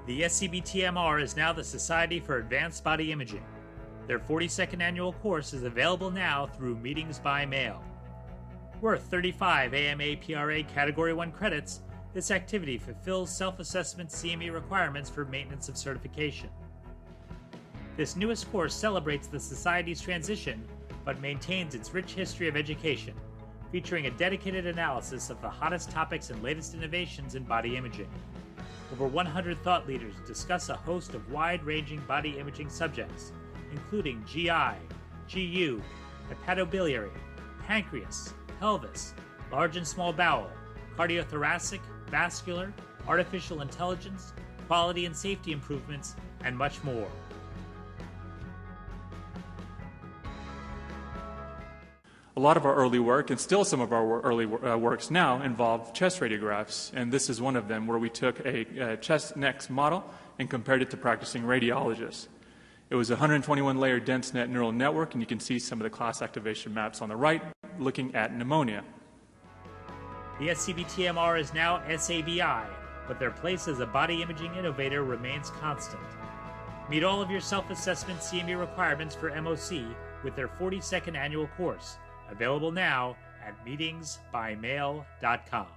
The SCBT-MR is now the Society for Advanced Body Imaging. Their 42nd annual course is available now through meetings by mail. Worth 35 AMA/PRA Category 1 credits, this activity fulfills self-assessment CME requirements for maintenance of certification. This newest course celebrates the Society's transition, but maintains its rich history of education, featuring a dedicated analysis of the hottest topics and latest innovations in body imaging. Over 100 thought leaders discuss a host of wide-ranging body imaging subjects, including GI, GU, hepatobiliary, pancreas, pelvis, large and small bowel, cardiothoracic, vascular, artificial intelligence, quality and safety improvements, and much more. A lot of our early work, and still some of our early works now, involve chest radiographs, and this is one of them where we took a chest neck model and compared it to practicing radiologists. It was a 121-layer dense net neural network, and you can see some of the class activation maps on the right, looking at pneumonia. The SCBT-MR is now SABI, but their place as a body imaging innovator remains constant. Meet all of your self-assessment CME requirements for MOC with their 42nd annual course, available now at meetingsbymail.com.